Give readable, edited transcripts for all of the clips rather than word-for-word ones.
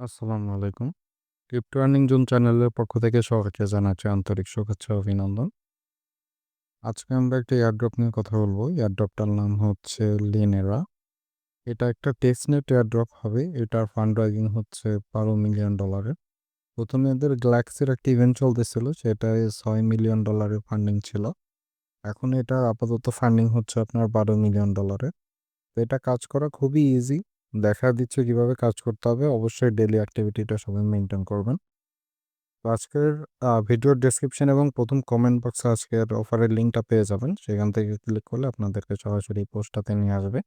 আসসালামু আলাইকুম। Crypto earning zone চ্যানেলের পক্ষ থেকে সবাইকে জানাচ্ছি আন্তরিক শুভেচ্ছা ও অভিনন্দন। আজকে আমরা একটা এয়ারড্রপ নিয়ে কথা বলবো। এয়ারড্রপটার নাম হচ্ছে লিনেরা। এটা একটা টেস্টনেট এয়ারড্রপ হবে। এটার ফান্ড রাইজিং হচ্ছে $12 মিলিয়ন। প্রথমে এদের গ্যালাক্সির একটা ইভেন্ট চলতেছিল, সেটায় $6 মিলিয়ন ফান্ডিং ছিল। এখন এটা আপাতত ফান্ডিং হচ্ছে আপনার $12 মিলিয়ন। তো এটা কাজ করা খুবই ইজি। দেখা দিচ্ছে কিভাবে কাজ করতে হবে। অবশ্যই ডেইলি অ্যাক্টিভিটিটা সবাই মেনটেন করবেন। তো আজকের ভিডিওর ডেসক্রিপশন এবং প্রথম কমেন্ট বক্সে আজকের অফারের লিঙ্কটা পেয়ে যাবেন। সেখান থেকে ক্লিক করলে আপনাদেরকে সরাসরি পোস্টটাতে নিয়ে আসবে।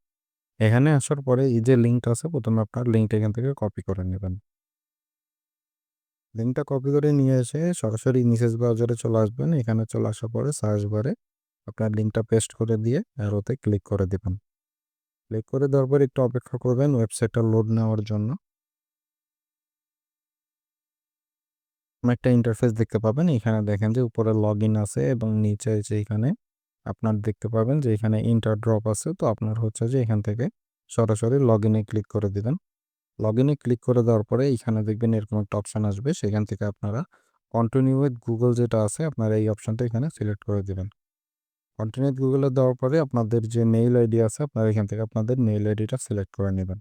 এখানে আসার পরে এই যে লিঙ্কটা আছে, প্রথমে আপনার লিঙ্কটা এখান থেকে কপি করে নেবেন। লিঙ্কটা কপি করে নিয়ে এসে সরাসরি মেসেজ ব্রাউজারে চলে আসবেন। এখানে চলে আসার পরে সার্চ বারে আপনার লিঙ্কটা পেস্ট করে দিয়ে অ্যারোতে ক্লিক করে দিবেন। ক্লিক করে দেওয়ার পর একটু অপেক্ষা করবেন ওয়েবসাইটটা লোড নেওয়ার জন্য। একটা ইন্টারফেস দেখতে পাবেন। এখানে দেখেন যে উপরে লগইন আছে এবং নিচে যে এখানে আপনার দেখতে পাবেন যে এখানে ইন্টার ড্রপ আছে। তো আপনার হচ্ছে যে এখান থেকে সরাসরি লগইনে ক্লিক করে দিবেন। লগইনে ক্লিক করে দেওয়ার পরে এখানে দেখবেন এরকম একটা অপশন আসবে। সেখান থেকে আপনারা কন্টিনিউ উইথ গুগল যেটা আছে আপনারা এই অপশনটা এখানে সিলেক্ট করে দিবেন। কন্টিনিউ উইথ গুগলে দেওয়ার পরে আপনাদের যে মেইল আইডি আছে আপনারা এখান থেকে আপনাদের মেইল আইডিটা সিলেক্ট করে নেবেন।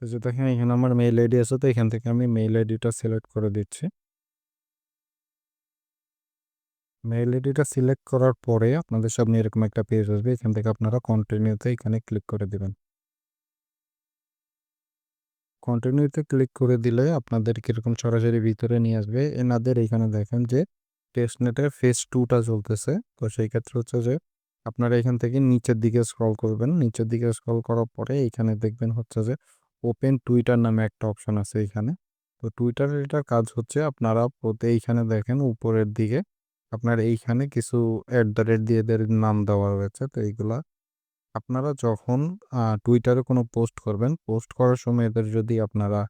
তো যে দেখেন এখানে আমার মেইল আইডি আছে, তো এখান থেকে আমি মেইল আইডিটা সিলেক্ট করে দিচ্ছি। মেইল আইডিটা সিলেক্ট করার পরে আপনাদের সামনে এরকম একটা পেজ আসবে। এখান থেকে আপনারা কন্টিনিউতে এখানে ক্লিক করে দিবেন। কন্টিনিউতে ক্লিক করে দিলে আপনাদেরকে এরকম সরাসরি ভিতরে নিয়ে আসবে। এনাদের এখানে দেখেন যে টেস্টনেটের ফেজ 2 টা চলতেছে। তো সেই ক্ষেত্রে হচ্ছে যে আপনারা এখান থেকে নিচের দিকে স্ক্রল করবেন। নিচের দিকে স্ক্রল করার পরে এখানে দেখবেন হচ্ছে যে ওপেন টুইটার নামে একটা অপশন আছে এখানে। তো টুইটারের এটার কাজ হচ্ছে আপনারা এইখানে দেখেন উপরের দিকে আপনার এইখানে কিছু @ দিয়ে এদের নাম দেওয়া রয়েছে। তো এইগুলা আপনারা যখন টুইটারে কোনো পোস্ট করবেন, পোস্ট করার সময় এদের যদি আপনারা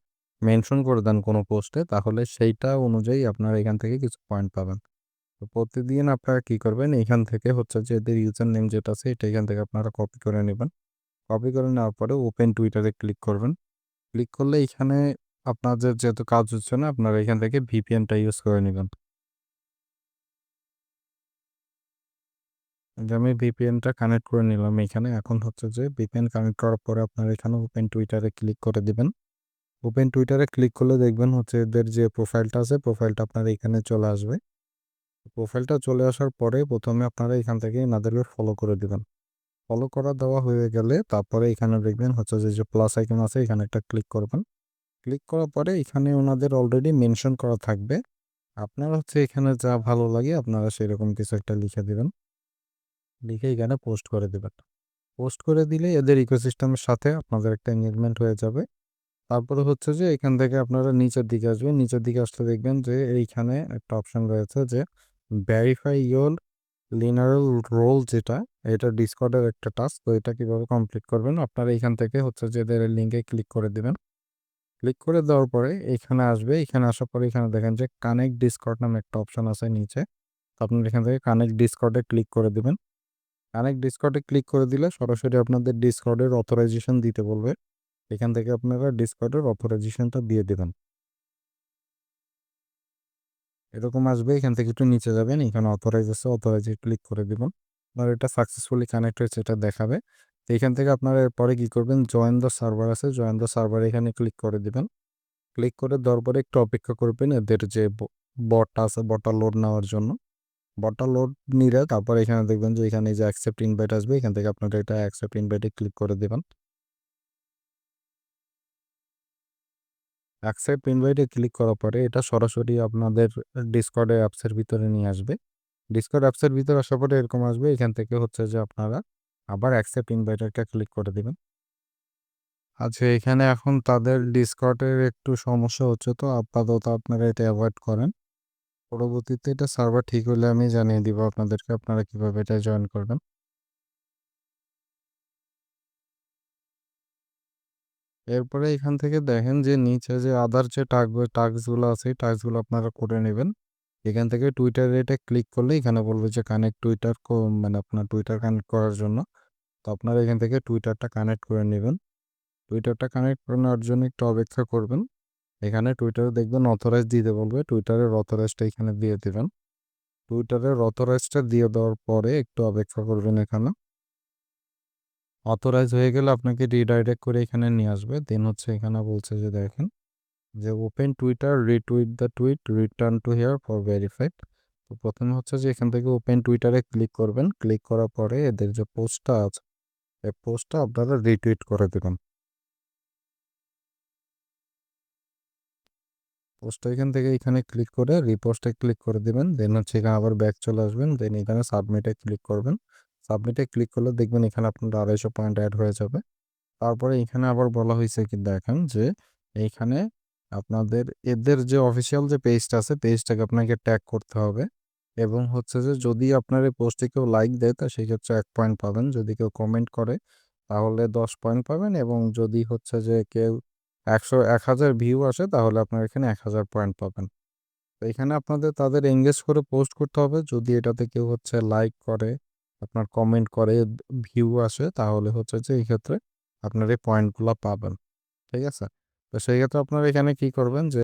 মেনশন করে দেন কোনো পোস্টে, তাহলে সেইটা অনুযায়ী আপনারা এখান থেকে কিছু পয়েন্ট পাবেন। তো প্রতিদিন আপনারা কি করবেন, এখান থেকে হচ্ছে যে এদের ইউজার নেম যেটা আছে এটা এখান থেকে আপনারা কপি করে নেবেন। কপি করে নেওয়ার পরে ওপেন টুইটারে ক্লিক করবেন। ক্লিক করলে এখানে আপনাদের যেহেতু কাজ হচ্ছে না, আপনারা এখান থেকে ভিপিএনটা ইউজ করে নিবেন। যে আমি ভিপিএনটা কানেক্ট করে নিলাম এখানে। এখন হচ্ছে যে ভিপিএন কানেক্ট করার পরে আপনারা এখানে ওপেন টুইটারে ক্লিক করে দিবেন। ওপেন টুইটারে ক্লিক করলে দেখবেন হচ্ছে এদের যে প্রোফাইলটা আছে, প্রোফাইলটা আপনার এখানে চলে আসবে। প্রোফাইলটা চলে আসার পরে প্রথমে আপনারা এখান থেকে এনাদেরকে ফলো করে দিবেন। ফলো করা দেওয়া হয়ে গেলে তারপরে এখানে দেখবেন হচ্ছে যে প্লাস আইকন আছে, এখানে একটা ক্লিক করবেন। ক্লিক করার পরে এখানে ওনাদের অলরেডি মেনশন করা থাকবে। আপনার হচ্ছে এখানে যা ভালো লাগে আপনারা সেরকম কিছু একটা লিখে দিবেন। লিখে এখানে পোস্ট করে দিবেন। পোস্ট করে দিলে এদের ইকোসিস্টেমের সাথে আপনাদের একটা এনগেজমেন্ট হয়ে যাবে। তারপরে হচ্ছে যে এখান থেকে আপনারা নিচের দিকে আসবেন। নিচের দিকে আসলে দেখবেন যে এইখানে একটা অপশন রয়েছে যে ভেরিফাই ইওর লিনারেল রোল, যেটা এটা ডিসকর্ডের একটা টাস্ক। তো এটা কিভাবে কমপ্লিট করবেন, আপনারা এখান থেকে হচ্ছে যে এদের লিঙ্কে ক্লিক করে দিবেন। ক্লিক করে দেওয়ার পরে এখানে আসবে। এখানে আসার পরে এখানে দেখেন যে কানেক্ট ডিসকর্ড নামে একটা অপশন আছে নিচে। তো আপনারা এখান থেকে কানেক্ট ডিসকর্ডে ক্লিক করে দিবেন। কানেক্ট ডিসকর্ডে ক্লিক করে দিলে সরাসরি আপনাদের ডিসকর্ডের অথরাইজেশন দিতে বলবে। এখান থেকে আপনারা ডিসকর্ডের অথরাইজেশনটা দিয়ে দিবেন। এরকম আসবে। এখান থেকে একটু নিচে যাবেন, এখানে অথরাইজ আছে, অথরাইজে ক্লিক করে দিবেন। আপনার এটা সাকসেসফুলি কানেক্ট হয়েছে এটা দেখাবে। তো এখান থেকে আপনারা এরপরে কি করবেন, জয়েন দ্য সার্ভার আছে, জয়েন দ্য সার্ভার এখানে ক্লিক করে দিবেন। ক্লিক করে দেওয়ার পরে একটু অপেক্ষা করবেন এদের যে বটটা আছে, বটটা লোড নেওয়ার জন্য। বটটা লোড নিলে তারপরে এখানে দেখবেন যে এখানে যে অ্যাকসেপ্ট ইনভাইট আসবে, এখান থেকে আপনারা এটা অ্যাকসেপ্ট ইনভাইটে ক্লিক করে দিবেন। অ্যাকসেপ্ট ইনভাইটে ক্লিক করার পরে এটা সরাসরি আপনাদের ডিসকর্ডে অ্যাপসের ভিতরে নিয়ে আসবে। ডিসকর্ড অ্যাপসের ভিতরে আসার পরে এরকম আসবে। এখান থেকে হচ্ছে যে আপনারা আবার অ্যাকসেপ্ট ইনভাইটটা ক্লিক করে দিবেন। আচ্ছা, এখানে এখন তাদের ডিসকর্ডের একটু সমস্যা হচ্ছে, তো আপাতত আপনারা এটা অ্যাভয়েড করেন। পরবর্তীতে এটা সার্ভার ঠিক হলে আমি জানিয়ে দিব আপনাদেরকে আপনারা কিভাবে এটা জয়েন করবেন। এরপরে এখান থেকে দেখেন যে নিচে যে আদার যে টাস্কগুলো আছে, এই টাস্কগুলো আপনারা করে নেবেন। এখান থেকে টুইটারে এটা ক্লিক করলে এখানে বলবে যে কানেক্ট টুইটার, মানে আপনার টুইটার কানেক্ট করার জন্য। তো আপনারা এখান থেকে টুইটারটা কানেক্ট করে নেবেন। টুইটারটা কানেক্ট করে নেওয়ার জন্য একটু অপেক্ষা করবেন। এখানে টুইটারে দেখবেন অথরাইজ দিতে বলবে, টুইটারের অথরাইজটা এখানে দিয়ে দিবেন। টুইটারের অথরাইজটা দিয়ে দেওয়ার পরে একটু অপেক্ষা করবেন। এখানে অথরাইজ হয়ে গেলে আপনাকে রিডাইরেক্ট করে এখানে নিয়ে আসবে। দেন হচ্ছে এখানে বলছে যে দেখেন যে open Twitter, retweet the tweet, return to here for verified. তো প্রথমে হচ্ছে যে এখান থেকে ওপেন টুইটারে ক্লিক করবেন। ক্লিক করার পরে এদের যে পোস্টটা আছে এই পোস্টটা আপনারা রিটুইট করে দেবেন। পোস্টটা এখান থেকে এখানে ক্লিক করে রিপোস্টে ক্লিক করে দিবেন। দেন হচ্ছে এখানে আবার ব্যাক চলে আসবেন। দেন এখানে সাবমিটে ক্লিক করবেন। সাবমিটে ক্লিক করলে দেখবেন এখানে আপনার 250 পয়েন্ট অ্যাড হয়ে যাবে। তারপরে এখানে আবার বলা হয়েছে কি দেখেন যে এইখানে আপনাদের এদের যে অফিসিয়াল যে পেজটা আছে পেজটাকে আপনাকে ট্যাগ করতে হবে, এবং হচ্ছে যে যদি আপনার এই পোস্টে কেউ লাইক দেয় তা সেক্ষেত্রে 1 পয়েন্ট পাবেন, যদি কেউ কমেন্ট করে তাহলে 10 পয়েন্ট পাবেন, এবং যদি হচ্ছে যে কেউ 1000 ভিউ আসে তাহলে আপনার এখানে 1000 পয়েন্ট পাবেন। তো এখানে আপনাদের তাদের এঙ্গেজ করে পোস্ট করতে হবে। যদি এটাতে কেউ হচ্ছে লাইক করে, আপনার কমেন্ট করে, ভিউ আসে, তাহলে হচ্ছে যে এই ক্ষেত্রে আপনার এই পয়েন্টগুলো পাবেন। ঠিক আছে? তো সেই ক্ষেত্রে আপনারা এখানে কি করবেন যে